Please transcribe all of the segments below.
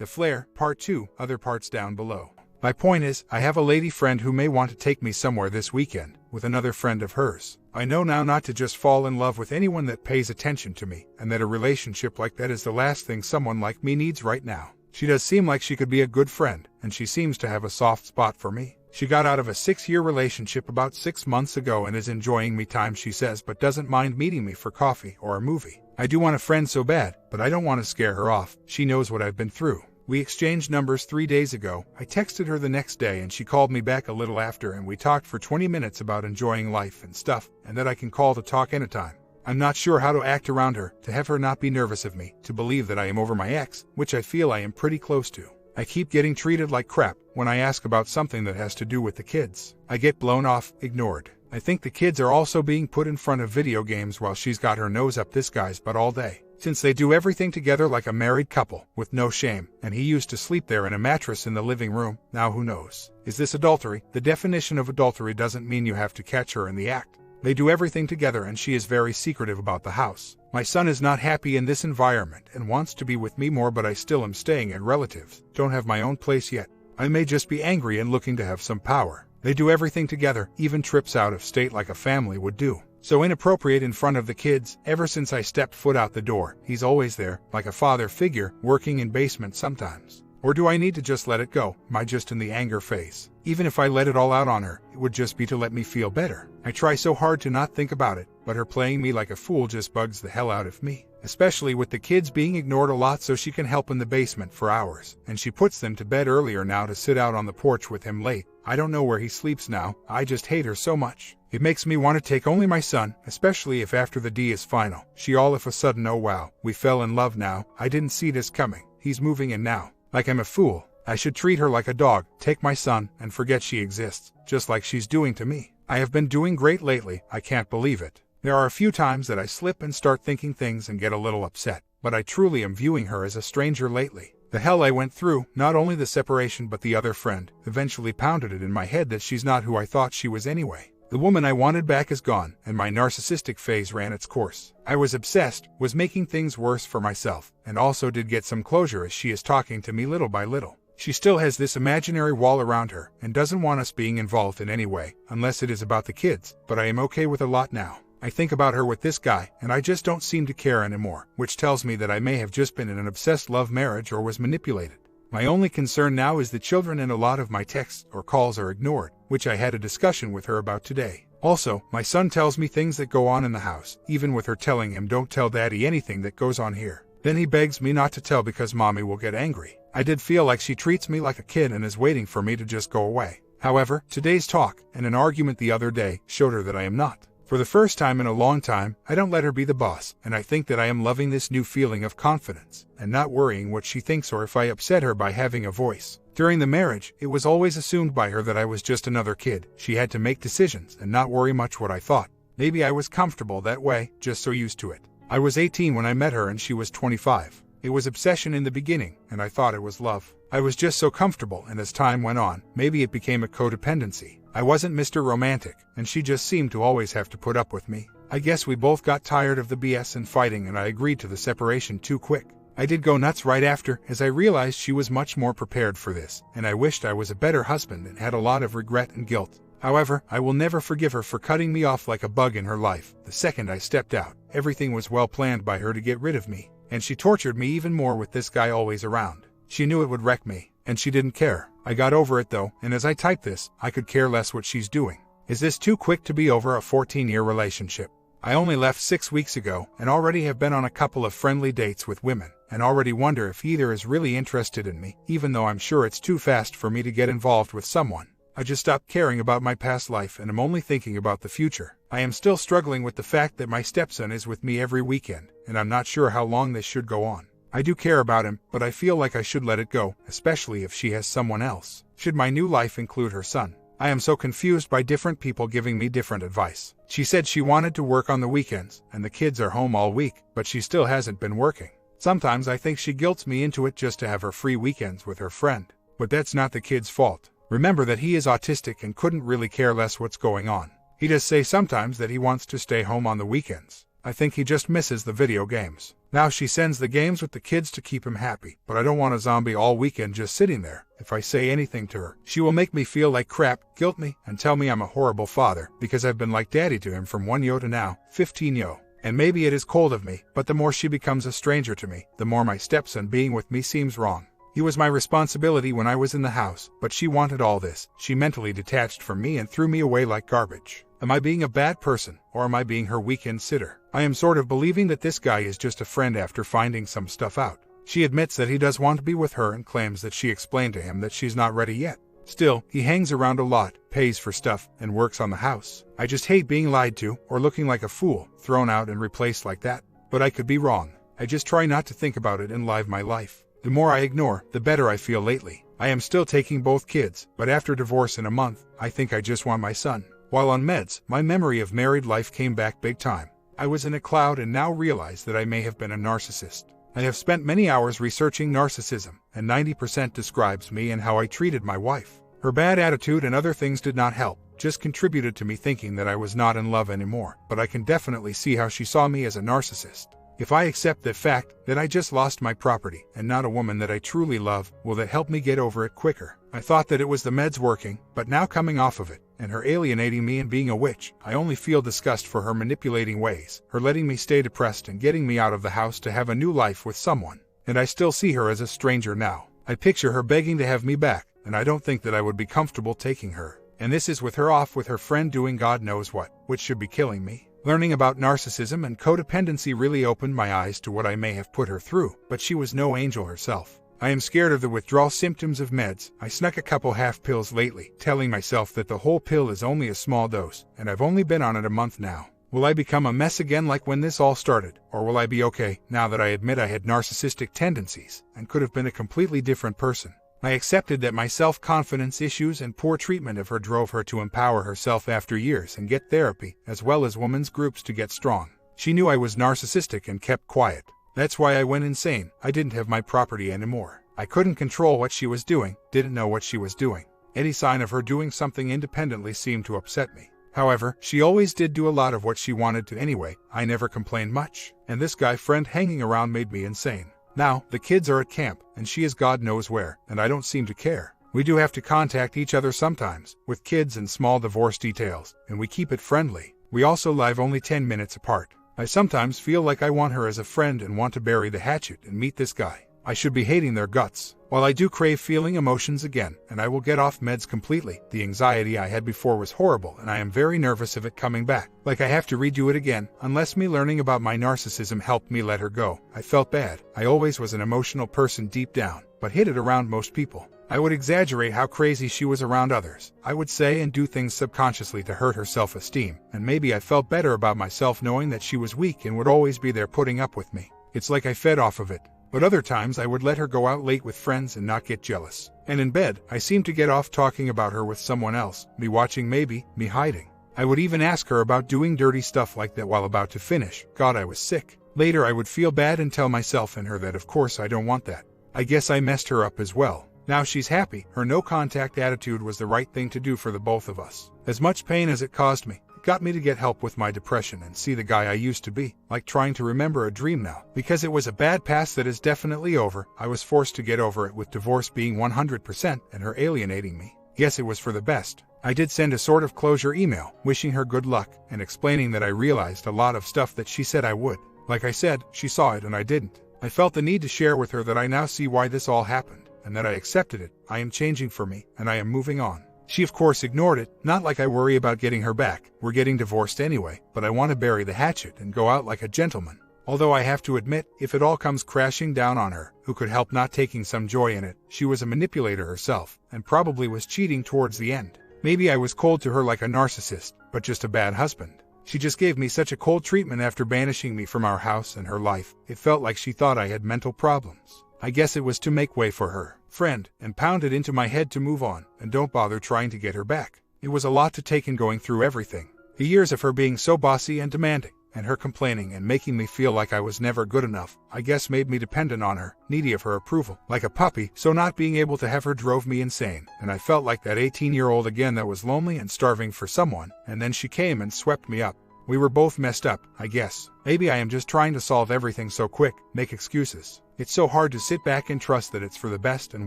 The Flare, Part 2, other parts down below. My point is, I have a lady friend who may want to take me somewhere this weekend, with another friend of hers. I know now not to just fall in love with anyone that pays attention to me, and that a relationship like that is the last thing someone like me needs right now. She does seem like she could be a good friend, and she seems to have a soft spot for me. She got out of a 6-year relationship about 6 months ago and is enjoying me time, she says, but doesn't mind meeting me for coffee or a movie. I do want a friend so bad, but I don't want to scare her off. She knows what I've been through. We exchanged numbers 3 days ago. I texted her the next day and she called me back a little after and we talked for 20 minutes about enjoying life and stuff, and that I can call to talk anytime. I'm not sure how to act around her, to have her not be nervous of me, to believe that I am over my ex, which I feel I am pretty close to. I keep getting treated like crap when I ask about something that has to do with the kids. I get blown off, ignored. I think the kids are also being put in front of video games while she's got her nose up this guy's butt all day. Since they do everything together like a married couple, with no shame, and he used to sleep there in a mattress in the living room, now who knows? Is this adultery? The definition of adultery doesn't mean you have to catch her in the act. They do everything together and she is very secretive about the house. My son is not happy in this environment and wants to be with me more, but I still am staying at relatives. Don't have my own place yet. I may just be angry and looking to have some power. They do everything together, even trips out of state like a family would do. So inappropriate in front of the kids. Ever since I stepped foot out the door, he's always there, like a father figure, working in basement sometimes. Or do I need to just let it go? Am I just in the anger phase? Even if I let it all out on her, it would just be to let me feel better. I try so hard to not think about it, but her playing me like a fool just bugs the hell out of me. Especially with the kids being ignored a lot so she can help in the basement for hours. And she puts them to bed earlier now to sit out on the porch with him late. I don't know where he sleeps now. I just hate her so much. It makes me want to take only my son, especially if after the D is final, she all of a sudden, oh wow, we fell in love now. I didn't see this coming. He's moving in now. Like I'm a fool. I should treat her like a dog, take my son, and forget she exists, just like she's doing to me. I have been doing great lately, I can't believe it. There are a few times that I slip and start thinking things and get a little upset, but I truly am viewing her as a stranger lately. The hell I went through, not only the separation but the other friend, eventually pounded it in my head that she's not who I thought she was anyway. The woman I wanted back is gone, and my narcissistic phase ran its course. I was obsessed, was making things worse for myself, and also did get some closure as she is talking to me little by little. She still has this imaginary wall around her, and doesn't want us being involved in any way, unless it is about the kids, but I am okay with a lot now. I think about her with this guy, and I just don't seem to care anymore, which tells me that I may have just been in an obsessed love marriage or was manipulated. My only concern now is the children, and a lot of my texts or calls are ignored, which I had a discussion with her about today. Also, my son tells me things that go on in the house, even with her telling him don't tell daddy anything that goes on here. Then he begs me not to tell because mommy will get angry. I did feel like she treats me like a kid and is waiting for me to just go away. However, today's talk, and an argument the other day, showed her that I am not. For the first time in a long time, I don't let her be the boss, and I think that I am loving this new feeling of confidence, and not worrying what she thinks or if I upset her by having a voice. During the marriage, it was always assumed by her that I was just another kid. She had to make decisions and not worry much what I thought. Maybe I was comfortable that way, just so used to it. I was 18 when I met her and she was 25. It was obsession in the beginning, and I thought it was love. I was just so comfortable, and as time went on, maybe it became a codependency. I wasn't Mr. Romantic, and she just seemed to always have to put up with me. I guess we both got tired of the BS and fighting, and I agreed to the separation too quick. I did go nuts right after, as I realized she was much more prepared for this, and I wished I was a better husband and had a lot of regret and guilt. However, I will never forgive her for cutting me off like a bug in her life. The second I stepped out, everything was well planned by her to get rid of me, and she tortured me even more with this guy always around. She knew it would wreck me, and she didn't care. I got over it though, and as I type this, I could care less what she's doing. Is this too quick to be over a 14-year relationship? I only left 6 weeks ago, and already have been on a couple of friendly dates with women, and already wonder if either is really interested in me, even though I'm sure it's too fast for me to get involved with someone. I just stopped caring about my past life and am only thinking about the future. I am still struggling with the fact that my stepson is with me every weekend, and I'm not sure how long this should go on. I do care about him, but I feel like I should let it go, especially if she has someone else. Should my new life include her son? I am so confused by different people giving me different advice. She said she wanted to work on the weekends, and the kids are home all week, but she still hasn't been working. Sometimes I think she guilts me into it just to have her free weekends with her friend. But that's not the kid's fault. Remember that he is autistic and couldn't really care less what's going on. He does say sometimes that he wants to stay home on the weekends. I think he just misses the video games. Now she sends the games with the kids to keep him happy, but I don't want a zombie all weekend just sitting there. If I say anything to her, she will make me feel like crap, guilt me, and tell me I'm a horrible father because I've been like daddy to him from 1 yo to now 15 yo. And maybe it is cold of me, but the more she becomes a stranger to me, the more my stepson being with me seems wrong. He was my responsibility when I was in the house, but she wanted all this. She mentally detached from me and threw me away like garbage. Am I being a bad person, or am I being her weekend sitter? I am sort of believing that this guy is just a friend after finding some stuff out. She admits that he does want to be with her and claims that she explained to him that she's not ready yet. Still, he hangs around a lot, pays for stuff, and works on the house. I just hate being lied to, or looking like a fool, thrown out and replaced like that. But I could be wrong. I just try not to think about it and live my life. The more I ignore, the better I feel lately. I am still taking both kids, but after divorce in a month, I think I just want my son. While on meds, my memory of married life came back big time. I was in a cloud and now realize that I may have been a narcissist. I have spent many hours researching narcissism, and 90% describes me and how I treated my wife. Her bad attitude and other things did not help, just contributed to me thinking that I was not in love anymore, but I can definitely see how she saw me as a narcissist. If I accept the fact that I just lost my property and not a woman that I truly love, will that help me get over it quicker? I thought that it was the meds working, but now coming off of it, and her alienating me and being a witch, I only feel disgust for her manipulating ways, her letting me stay depressed and getting me out of the house to have a new life with someone. And I still see her as a stranger now. I picture her begging to have me back, and I don't think that I would be comfortable taking her. And this is with her off with her friend doing God knows what, which should be killing me. Learning about narcissism and codependency really opened my eyes to what I may have put her through, but she was no angel herself. I am scared of the withdrawal symptoms of meds. I snuck a couple half pills lately, telling myself that the whole pill is only a small dose, and I've only been on it a month now. Will I become a mess again like when this all started, or will I be okay now that I admit I had narcissistic tendencies and could have been a completely different person? I accepted that my self-confidence issues and poor treatment of her drove her to empower herself after years and get therapy, as well as women's groups to get strong. She knew I was narcissistic and kept quiet. That's why I went insane. I didn't have my property anymore. I couldn't control what she was doing, didn't know what she was doing. Any sign of her doing something independently seemed to upset me. However, she always did do a lot of what she wanted to anyway. I never complained much, and this guy friend hanging around made me insane. Now, the kids are at camp, and she is God knows where, and I don't seem to care. We do have to contact each other sometimes, with kids and small divorce details, and we keep it friendly. We also live only 10 minutes apart. I sometimes feel like I want her as a friend and want to bury the hatchet and meet this guy. I should be hating their guts. While I do crave feeling emotions again, and I will get off meds completely, the anxiety I had before was horrible and I am very nervous of it coming back. Like I have to redo it again, unless me learning about my narcissism helped me let her go. I felt bad. I always was an emotional person deep down, but hid it around most people. I would exaggerate how crazy she was around others. I would say and do things subconsciously to hurt her self-esteem, and maybe I felt better about myself knowing that she was weak and would always be there putting up with me. It's like I fed off of it. But other times I would let her go out late with friends and not get jealous. And in bed, I seemed to get off talking about her with someone else, me watching maybe, me hiding. I would even ask her about doing dirty stuff like that while about to finish. God, I was sick. Later I would feel bad and tell myself and her that of course I don't want that. I guess I messed her up as well. Now she's happy. Her no-contact attitude was the right thing to do for the both of us. As much pain as it caused me, it got me to get help with my depression and see the guy I used to be, like trying to remember a dream now. Because it was a bad past that is definitely over, I was forced to get over it with divorce being 100% and her alienating me. Yes, it was for the best. I did send a sort of closure email, wishing her good luck, and explaining that I realized a lot of stuff that she said I would. Like I said, she saw it and I didn't. I felt the need to share with her that I now see why this all happened, and that I accepted it. I am changing for me, and I am moving on. She of course ignored it, not like I worry about getting her back. We're getting divorced anyway, but I want to bury the hatchet and go out like a gentleman. Although I have to admit, if it all comes crashing down on her, who could help not taking some joy in it? She was a manipulator herself, and probably was cheating towards the end. Maybe I was cold to her like a narcissist, but just a bad husband. She just gave me such a cold treatment after banishing me from our house and her life. It felt like she thought I had mental problems. I guess it was to make way for her friend, and pound it into my head to move on, and don't bother trying to get her back. It was a lot to take in going through everything. The years of her being so bossy and demanding, and her complaining and making me feel like I was never good enough, I guess made me dependent on her, needy of her approval, like a puppy, so not being able to have her drove me insane, and I felt like that 18-year-old again that was lonely and starving for someone, and then she came and swept me up. We were both messed up, I guess. Maybe I am just trying to solve everything so quick, make excuses. It's so hard to sit back and trust that it's for the best and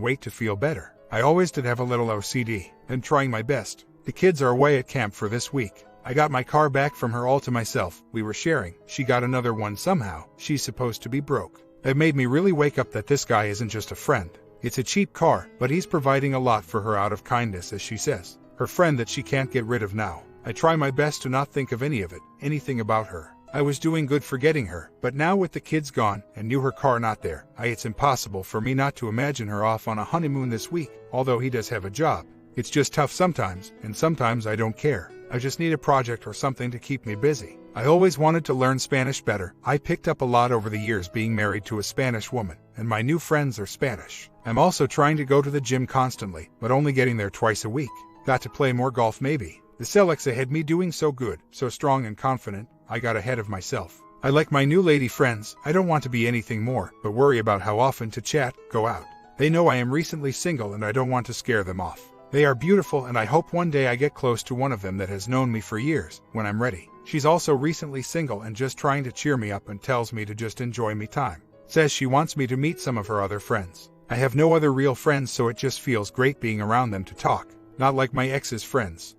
wait to feel better. I always did have a little OCD, and trying my best. The kids are away at camp for this week. I got my car back from her all to myself. We were sharing. She got another one somehow. She's supposed to be broke. It made me really wake up that this guy isn't just a friend. It's a cheap car, but he's providing a lot for her out of kindness, as she says. Her friend that she can't get rid of now. I try my best to not think of anything about her. I was doing good forgetting her, but now with the kids gone and her car not there, it's impossible for me not to imagine her off on a honeymoon this week, although he does have a job. It's just tough sometimes, and sometimes I don't care. I just need a project or something to keep me busy. I always wanted to learn Spanish better. I picked up a lot over the years being married to a Spanish woman, and my new friends are Spanish. I'm also trying to go to the gym constantly, but only getting there twice a week. Got to play more golf maybe. The Celexa had me doing so good, so strong and confident, I got ahead of myself. I like my new lady friends. I don't want to be anything more, but worry about how often to chat, go out. They know I am recently single and I don't want to scare them off. They are beautiful and I hope one day I get close to one of them that has known me for years, when I'm ready. She's also recently single and just trying to cheer me up and tells me to just enjoy me time. Says she wants me to meet some of her other friends. I have no other real friends, so it just feels great being around them to talk. Not like my ex's friends.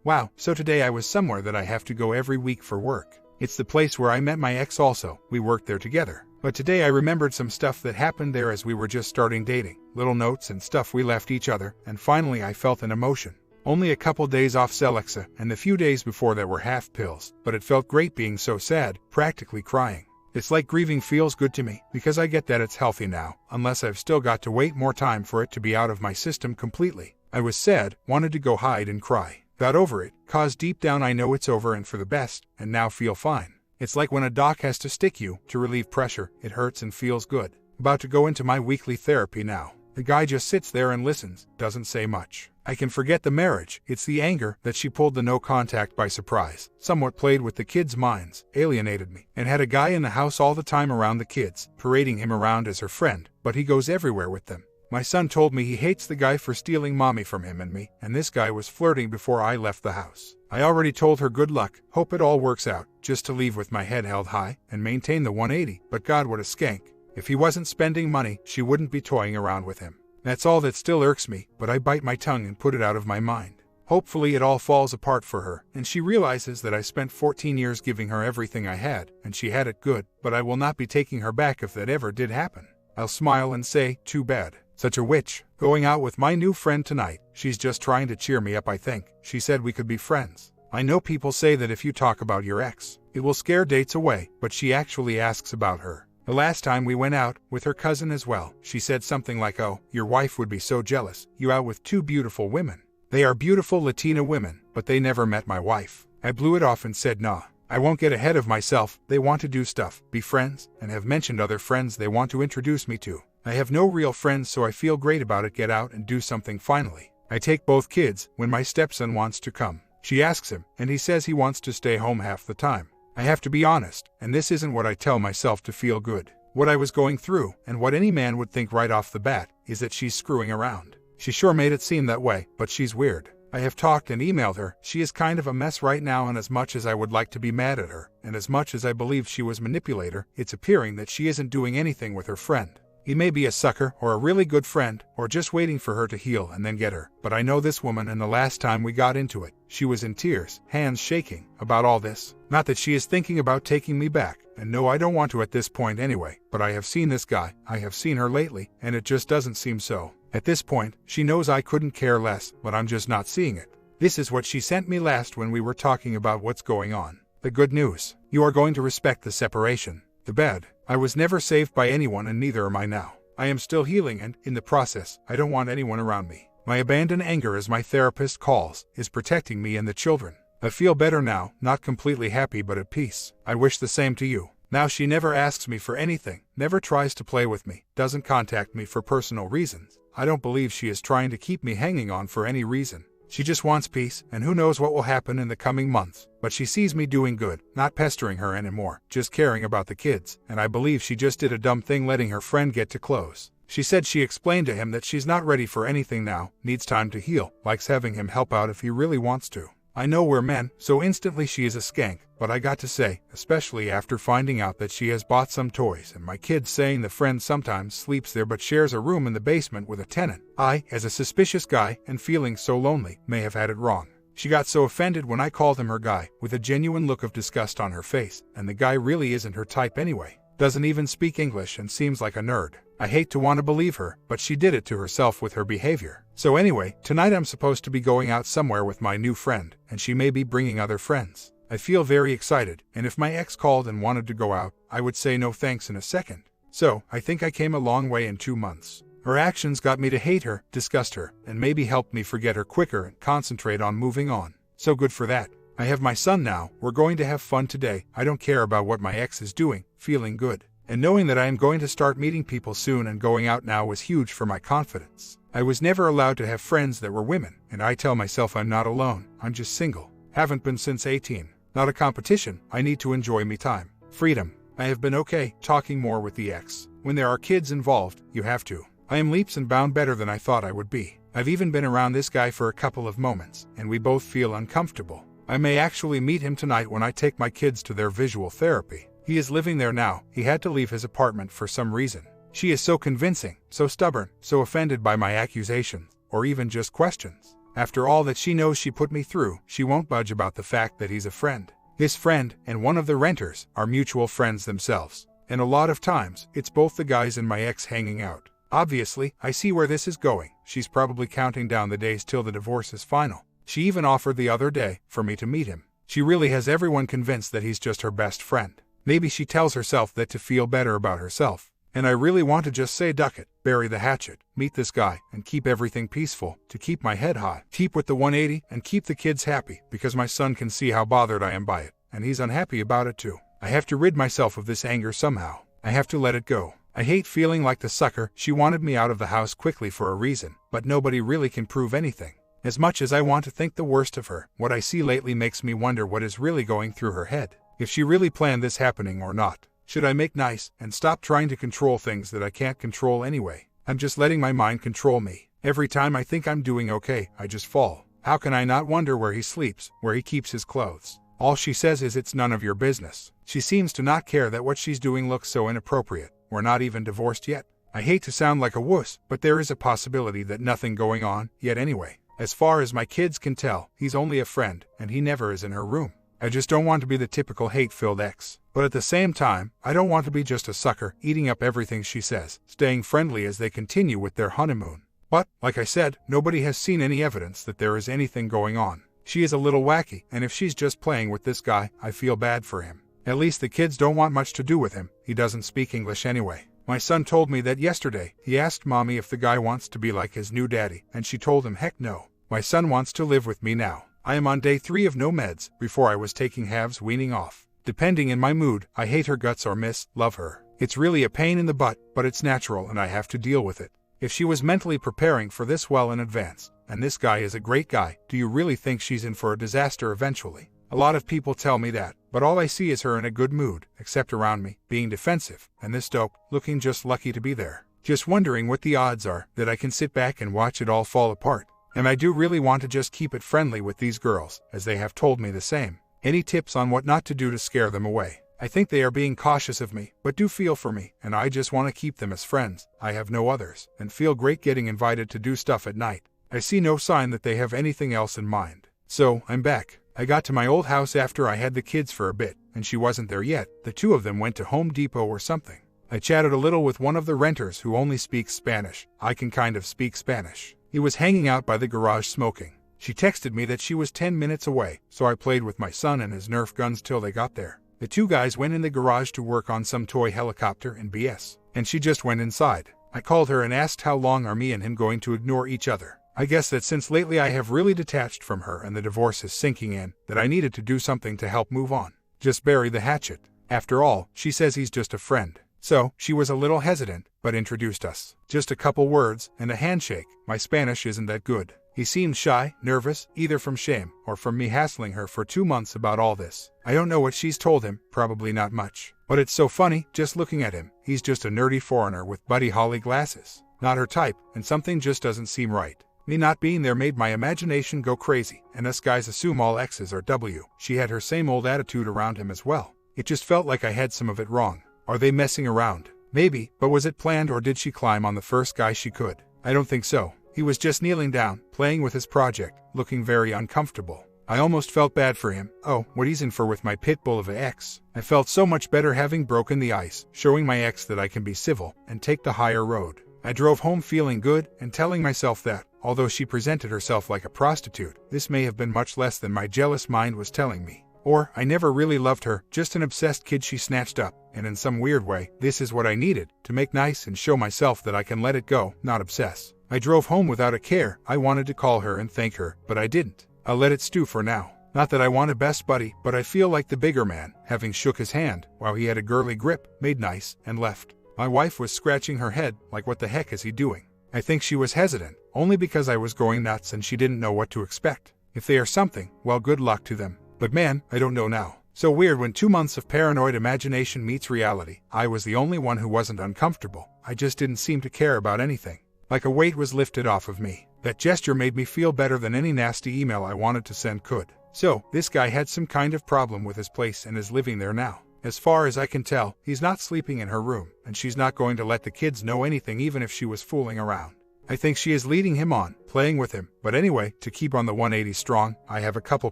Wow, so today I was somewhere that I have to go every week for work. It's the place where I met my ex also. We worked there together. But today I remembered some stuff that happened there as we were just starting dating. Little notes and stuff we left each other, and finally I felt an emotion. Only a couple days off Celexa, and the few days before that were half pills, but it felt great being so sad, practically crying. It's like grieving feels good to me, because I get that it's healthy now, unless I've still got to wait more time for it to be out of my system completely. I was sad, wanted to go hide and cry. Got over it, cause deep down I know it's over and for the best, and now feel fine. It's like when a doc has to stick you, to relieve pressure, it hurts and feels good. About to go into my weekly therapy now. The guy just sits there and listens, doesn't say much. I can forget the marriage, it's the anger that she pulled the no contact by surprise, somewhat played with the kids' minds, alienated me, and had a guy in the house all the time around the kids, parading him around as her friend, but he goes everywhere with them. My son told me he hates the guy for stealing mommy from him and me, and this guy was flirting before I left the house. I already told her good luck, hope it all works out, just to leave with my head held high, and maintain the 180, but God, what a skank. If he wasn't spending money, she wouldn't be toying around with him. That's all that still irks me, but I bite my tongue and put it out of my mind. Hopefully it all falls apart for her, and she realizes that I spent 14 years giving her everything I had, and she had it good, but I will not be taking her back if that ever did happen. I'll smile and say, too bad. Such a witch. Going out with my new friend tonight. She's just trying to cheer me up, I think. She said we could be friends. I know people say that if you talk about your ex, it will scare dates away, but she actually asks about her. The last time we went out, with her cousin as well, she said something like, oh, your wife would be so jealous. You out with two beautiful women. They are beautiful Latina women, but they never met my wife. I blew it off and said nah. I won't get ahead of myself. They want to do stuff, be friends, and have mentioned other friends they want to introduce me to. I have no real friends, so I feel great about it. Get out and do something finally. I take both kids when my stepson wants to come. She asks him, and he says he wants to stay home half the time. I have to be honest, and this isn't what I tell myself to feel good. What I was going through, and what any man would think right off the bat, is that she's screwing around. She sure made it seem that way, but she's weird. I have talked and emailed her. She is kind of a mess right now, and as much as I would like to be mad at her, and as much as I believe she was manipulator, it's appearing that she isn't doing anything with her friend. He may be a sucker, or a really good friend, or just waiting for her to heal and then get her. But I know this woman, and the last time we got into it, she was in tears, hands shaking, about all this. Not that she is thinking about taking me back, and no, I don't want to at this point anyway, but I have seen this guy, I have seen her lately, and it just doesn't seem so. At this point, she knows I couldn't care less, but I'm just not seeing it. This is what she sent me last when we were talking about what's going on. The good news. You are going to respect the separation. The bed. I was never saved by anyone, and neither am I now. I am still healing, and, in the process, I don't want anyone around me. My abandoned anger, as my therapist calls, is protecting me and the children. I feel better now, not completely happy but at peace. I wish the same to you. Now she never asks me for anything, never tries to play with me, doesn't contact me for personal reasons. I don't believe she is trying to keep me hanging on for any reason. She just wants peace, and who knows what will happen in the coming months. But she sees me doing good, not pestering her anymore, just caring about the kids, and I believe she just did a dumb thing letting her friend get too close. She said she explained to him that she's not ready for anything now, needs time to heal, likes having him help out if he really wants to. I know we're men, so instantly she is a skank, but I got to say, especially after finding out that she has bought some toys and my kids saying the friend sometimes sleeps there but shares a room in the basement with a tenant, I, as a suspicious guy and feeling so lonely, may have had it wrong. She got so offended when I called him her guy, with a genuine look of disgust on her face, and the guy really isn't her type anyway. Doesn't even speak English and seems like a nerd. I hate to want to believe her, but she did it to herself with her behavior. So anyway, tonight I'm supposed to be going out somewhere with my new friend, and she may be bringing other friends. I feel very excited, and if my ex called and wanted to go out, I would say no thanks in a second. So, I think I came a long way in 2 months. Her actions got me to hate her, disgust her, and maybe helped me forget her quicker and concentrate on moving on. So good for that. I have my son now, we're going to have fun today, I don't care about what my ex is doing, feeling good. And knowing that I am going to start meeting people soon and going out now was huge for my confidence. I was never allowed to have friends that were women, and I tell myself I'm not alone, I'm just single. Haven't been since 18. Not a competition, I need to enjoy me time. Freedom. I have been okay, talking more with the ex. When there are kids involved, you have to. I am leaps and bounds better than I thought I would be. I've even been around this guy for a couple of moments, and we both feel uncomfortable. I may actually meet him tonight when I take my kids to their visual therapy. He is living there now, he had to leave his apartment for some reason. She is so convincing, so stubborn, so offended by my accusations, or even just questions. After all that she knows she put me through, she won't budge about the fact that he's a friend. His friend, and one of the renters, are mutual friends themselves. And a lot of times, it's both the guys and my ex hanging out. Obviously, I see where this is going. She's probably counting down the days till the divorce is final. She even offered the other day for me to meet him. She really has everyone convinced that he's just her best friend. Maybe she tells herself that to feel better about herself. And I really want to just say duck it, bury the hatchet, meet this guy, and keep everything peaceful, to keep my head high, keep with the 180, and keep the kids happy, because my son can see how bothered I am by it, and he's unhappy about it too. I have to rid myself of this anger somehow. I have to let it go. I hate feeling like the sucker. She wanted me out of the house quickly for a reason, but nobody really can prove anything. As much as I want to think the worst of her, what I see lately makes me wonder what is really going through her head. If she really planned this happening or not. Should I make nice and stop trying to control things that I can't control anyway? I'm just letting my mind control me. Every time I think I'm doing okay, I just fall. How can I not wonder where he sleeps, where he keeps his clothes? All she says is it's none of your business. She seems to not care that what she's doing looks so inappropriate. We're not even divorced yet. I hate to sound like a wuss, but there is a possibility that nothing going on yet anyway. As far as my kids can tell, he's only a friend, and he never is in her room. I just don't want to be the typical hate-filled ex. But at the same time, I don't want to be just a sucker, eating up everything she says, staying friendly as they continue with their honeymoon. But, like I said, nobody has seen any evidence that there is anything going on. She is a little wacky, and if she's just playing with this guy, I feel bad for him. At least the kids don't want much to do with him. He doesn't speak English anyway. My son told me that yesterday. He asked mommy if the guy wants to be like his new daddy, and she told him heck no. My son wants to live with me now. I am on day 3 of no meds. Before I was taking halves weaning off. Depending in my mood, I hate her guts or love her. It's really a pain in the butt, but it's natural and I have to deal with it. If she was mentally preparing for this well in advance, and this guy is a great guy, do you really think she's in for a disaster eventually? A lot of people tell me that, but all I see is her in a good mood, except around me, being defensive, and this dope, looking just lucky to be there. Just wondering what the odds are that I can sit back and watch it all fall apart. And I do really want to just keep it friendly with these girls, as they have told me the same. Any tips on what not to do to scare them away? I think they are being cautious of me, but do feel for me, and I just want to keep them as friends. I have no others, and feel great getting invited to do stuff at night. I see no sign that they have anything else in mind. So, I'm back. I got to my old house after I had the kids for a bit, and she wasn't there yet. The two of them went to Home Depot or something. I chatted a little with one of the renters who only speaks Spanish. I can kind of speak Spanish. He was hanging out by the garage smoking. She texted me that she was 10 minutes away, so I played with my son and his Nerf guns till they got there. The two guys went in the garage to work on some toy helicopter and BS, and she just went inside. I called her and asked how long are me and him going to ignore each other. I guess that since lately I have really detached from her and the divorce is sinking in, that I needed to do something to help move on. Just bury the hatchet. After all, she says he's just a friend. So, she was a little hesitant, but introduced us. Just a couple words, and a handshake. My Spanish isn't that good. He seemed shy, nervous, either from shame, or from me hassling her for 2 months about all this. I don't know what she's told him, probably not much. But it's so funny, just looking at him. He's just a nerdy foreigner with Buddy Holly glasses. Not her type, and something just doesn't seem right. Me not being there made my imagination go crazy, and us guys assume all exes are W. She had her same old attitude around him as well. It just felt like I had some of it wrong. Are they messing around? Maybe, but was it planned or did she climb on the first guy she could? I don't think so. He was just kneeling down, playing with his project, looking very uncomfortable. I almost felt bad for him. Oh, what he's in for with my pit bull of a ex. I felt so much better having broken the ice, showing my ex that I can be civil and take the higher road. I drove home feeling good and telling myself that, although she presented herself like a prostitute, this may have been much less than my jealous mind was telling me. Or, I never really loved her, just an obsessed kid she snatched up, and in some weird way, this is what I needed, to make nice and show myself that I can let it go, not obsess. I drove home without a care. I wanted to call her and thank her, but I didn't. I'll let it stew for now. Not that I want a best buddy, but I feel like the bigger man, having shook his hand, while he had a girly grip, made nice, and left. My wife was scratching her head, like what the heck is he doing? I think she was hesitant, only because I was going nuts and she didn't know what to expect. If they are something, well, good luck to them. But man, I don't know now. So weird when 2 months of paranoid imagination meets reality. I was the only one who wasn't uncomfortable. I just didn't seem to care about anything. Like a weight was lifted off of me. That gesture made me feel better than any nasty email I wanted to send could. So, this guy had some kind of problem with his place and is living there now. As far as I can tell, he's not sleeping in her room, and she's not going to let the kids know anything even if she was fooling around. I think she is leading him on, playing with him, but anyway, to keep on the 180 strong, I have a couple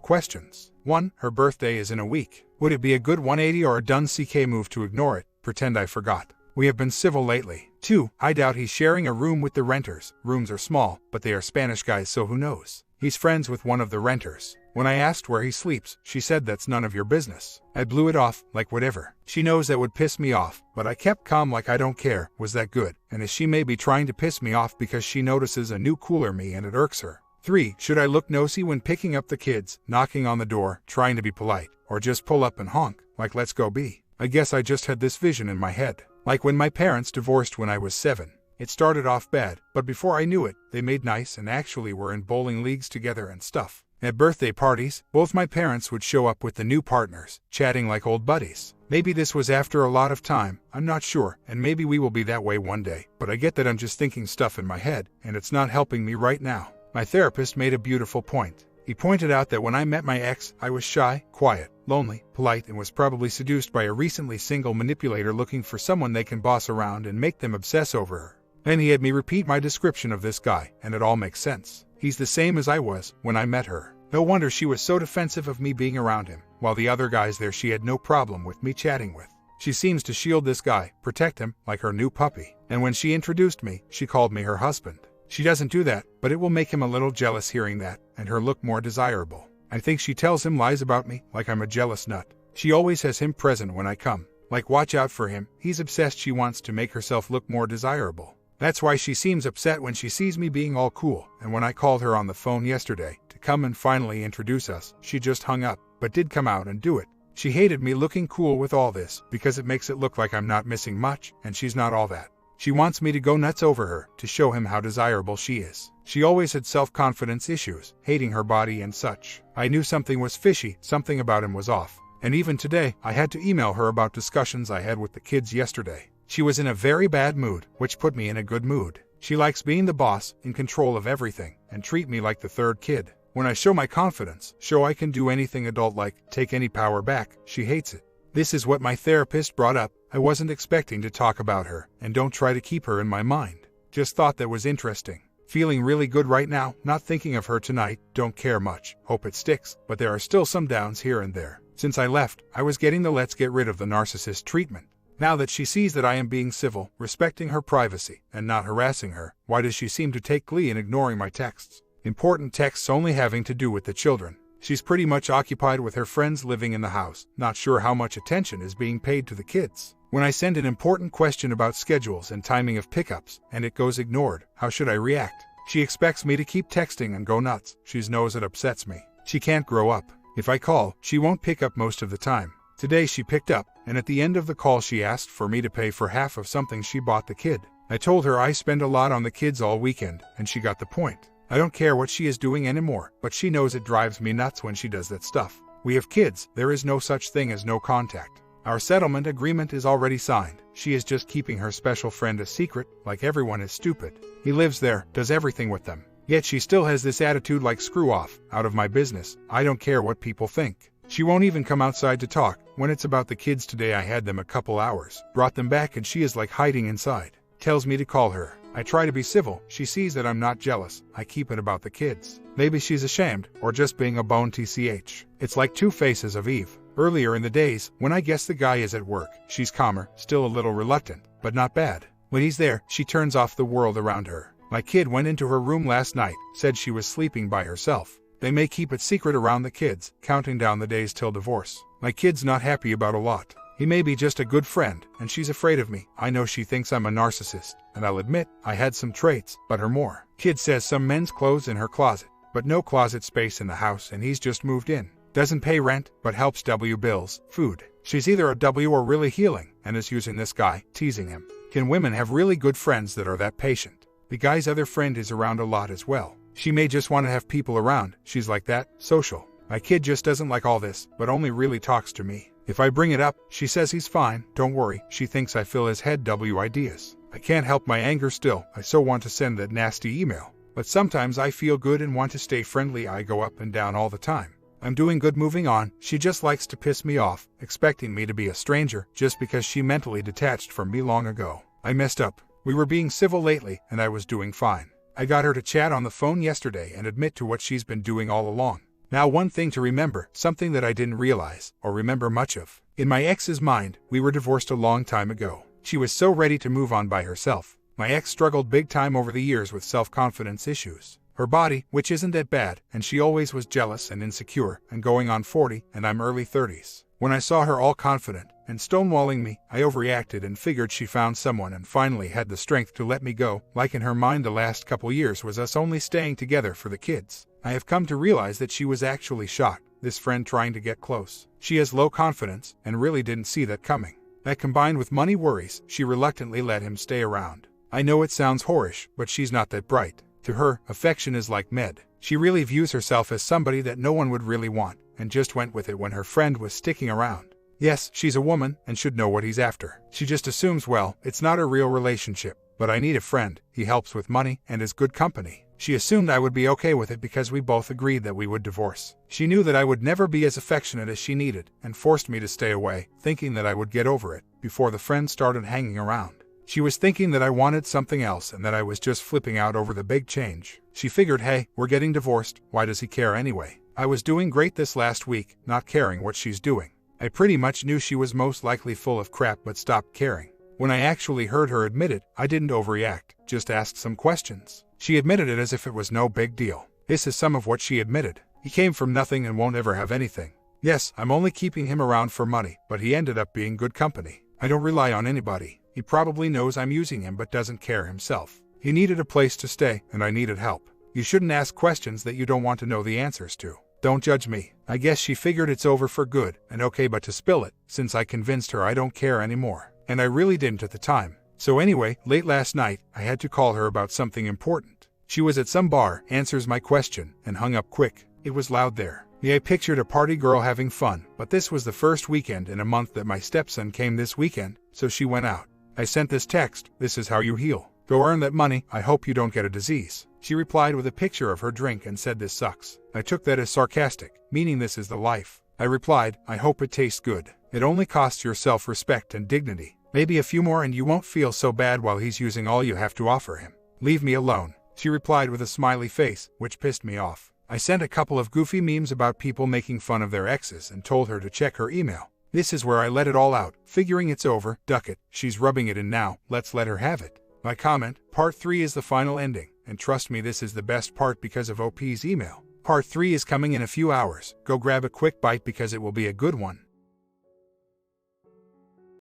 questions. 1. Her birthday is in a week. Would it be a good 180 or a done CK move to ignore it, pretend I forgot? We have been civil lately. 2. I doubt he's sharing a room with the renters. Rooms are small, but they are Spanish guys, so who knows? He's friends with one of the renters. When I asked where he sleeps, she said that's none of your business. I blew it off, like whatever. She knows that would piss me off, but I kept calm like I don't care. Was that good? And is she maybe trying to piss me off because she notices a new cooler me and it irks her? 3. Should I look nosy when picking up the kids, knocking on the door, trying to be polite, or just pull up and honk, like let's go be? I guess I just had this vision in my head. Like when my parents divorced when I was 7. It started off bad, but before I knew it, they made nice and actually were in bowling leagues together and stuff. At birthday parties, both my parents would show up with the new partners, chatting like old buddies. Maybe this was after a lot of time, I'm not sure, and maybe we will be that way one day, but I get that I'm just thinking stuff in my head, and it's not helping me right now. My therapist made a beautiful point. He pointed out that when I met my ex, I was shy, quiet, lonely, polite, and was probably seduced by a recently single manipulator looking for someone they can boss around and make them obsess over her. Then he had me repeat my description of this guy, and it all makes sense. He's the same as I was when I met her. No wonder she was so defensive of me being around him, while the other guys there she had no problem with me chatting with. She seems to shield this guy, protect him, like her new puppy. And when she introduced me, she called me her husband. She doesn't do that, but it will make him a little jealous hearing that, and her look more desirable. I think she tells him lies about me, like I'm a jealous nut. She always has him present when I come. Like watch out for him, he's obsessed. She wants to make herself look more desirable. That's why she seems upset when she sees me being all cool, and when I called her on the phone yesterday to come and finally introduce us, she just hung up, but did come out and do it. She hated me looking cool with all this, because it makes it look like I'm not missing much, and she's not all that. She wants me to go nuts over her, to show him how desirable she is. She always had self-confidence issues, hating her body and such. I knew something was fishy, something about him was off. And even today, I had to email her about discussions I had with the kids yesterday. She was in a very bad mood, which put me in a good mood. She likes being the boss, in control of everything, and treat me like the third kid. When I show my confidence, show I can do anything adult-like, take any power back, she hates it. This is what my therapist brought up. I wasn't expecting to talk about her, and don't try to keep her in my mind. Just thought that was interesting. Feeling really good right now, not thinking of her tonight, don't care much, hope it sticks, but there are still some downs here and there. Since I left, I was getting the let's get rid of the narcissist treatment. Now that she sees that I am being civil, respecting her privacy, and not harassing her, why does she seem to take glee in ignoring my texts? Important texts only having to do with the children. She's pretty much occupied with her friends living in the house, not sure how much attention is being paid to the kids. When I send an important question about schedules and timing of pickups, and it goes ignored, how should I react? She expects me to keep texting and go nuts. She knows it upsets me. She can't grow up. If I call, she won't pick up most of the time. Today she picked up, and at the end of the call she asked for me to pay for half of something she bought the kid. I told her I spend a lot on the kids all weekend, and she got the point. I don't care what she is doing anymore, but she knows it drives me nuts when she does that stuff. We have kids, there is no such thing as no contact. Our settlement agreement is already signed. She is just keeping her special friend a secret, like everyone is stupid. He lives there, does everything with them. Yet she still has this attitude like screw off, out of my business, I don't care what people think. She won't even come outside to talk. When it's about the kids today, I had them a couple hours, brought them back, and she is like hiding inside. Tells me to call her. I try to be civil. She sees that I'm not jealous. I keep it about the kids. Maybe she's ashamed, or just being a bone tch. It's like two faces of Eve. Earlier in the days, when I guess the guy is at work, she's calmer, still a little reluctant, but not bad. When he's there, she turns off the world around her. My kid went into her room last night, said she was sleeping by herself. They may keep it secret around the kids, counting down the days till divorce. My kid's not happy about a lot. He may be just a good friend, and she's afraid of me. I know she thinks I'm a narcissist, and I'll admit, I had some traits, but her more. Kid says some men's clothes in her closet, but no closet space in the house, and he's just moved in. Doesn't pay rent, but helps W bills, food. She's either a W or really healing, and is using this guy, teasing him. Can women have really good friends that are that patient? The guy's other friend is around a lot as well. She may just want to have people around. She's like that, social. My kid just doesn't like all this, but only really talks to me. If I bring it up, she says he's fine, don't worry. She thinks I fill his head W ideas. I can't help my anger still. I so want to send that nasty email. But sometimes I feel good and want to stay friendly. I go up and down all the time. I'm doing good moving on. She just likes to piss me off, expecting me to be a stranger just because she mentally detached from me long ago. I messed up. We were being civil lately, and I was doing fine. I got her to chat on the phone yesterday and admit to what she's been doing all along. Now, one thing to remember, something that I didn't realize or remember much of. In my ex's mind, we were divorced a long time ago. She was so ready to move on by herself. My ex struggled big time over the years with self-confidence issues. Her body, which isn't that bad, and she always was jealous and insecure, and going on 40, and I'm early 30s. When I saw her all confident and stonewalling me, I overreacted and figured she found someone and finally had the strength to let me go. Like in her mind, the last couple years was us only staying together for the kids. I have come to realize that she was actually shocked, this friend trying to get close. She has low confidence and really didn't see that coming. That combined with money worries, she reluctantly let him stay around. I know it sounds whorish, but she's not that bright. To her, affection is like med. She really views herself as somebody that no one would really want, and just went with it when her friend was sticking around. Yes, she's a woman, and should know what he's after. She just assumes, well, it's not a real relationship, but I need a friend. He helps with money, and is good company. She assumed I would be okay with it because we both agreed that we would divorce. She knew that I would never be as affectionate as she needed, and forced me to stay away, thinking that I would get over it, before the friend started hanging around. She was thinking that I wanted something else and that I was just flipping out over the big change. She figured, hey, we're getting divorced, why does he care anyway? I was doing great this last week, not caring what she's doing. I pretty much knew she was most likely full of crap but stopped caring. When I actually heard her admit it, I didn't overreact, just asked some questions. She admitted it as if it was no big deal. This is some of what she admitted. He came from nothing and won't ever have anything. Yes, I'm only keeping him around for money, but he ended up being good company. I don't rely on anybody. He probably knows I'm using him but doesn't care himself. He needed a place to stay, and I needed help. You shouldn't ask questions that you don't want to know the answers to. Don't judge me. I guess she figured it's over for good, and okay, but to spill it, since I convinced her I don't care anymore. And I really didn't at the time. So anyway, late last night, I had to call her about something important. She was at some bar, answers my question, and hung up quick. It was loud there. Yeah, I pictured a party girl having fun, but this was the first weekend in a month that my stepson came this weekend, so she went out. I sent this text, this is how you heal. Go earn that money, I hope you don't get a disease. She replied with a picture of her drink and said this sucks. I took that as sarcastic, meaning this is the life. I replied, I hope it tastes good. It only costs your self-respect and dignity. Maybe a few more and you won't feel so bad while he's using all you have to offer him. Leave me alone. She replied with a smiley face, which pissed me off. I sent a couple of goofy memes about people making fun of their exes and told her to check her email. This is where I let it all out, figuring it's over, duck it, she's rubbing it in now, let's let her have it. My comment, part 3 is the final ending, and trust me this is the best part because of OP's email. Part 3 is coming in a few hours, go grab a quick bite because it will be a good one.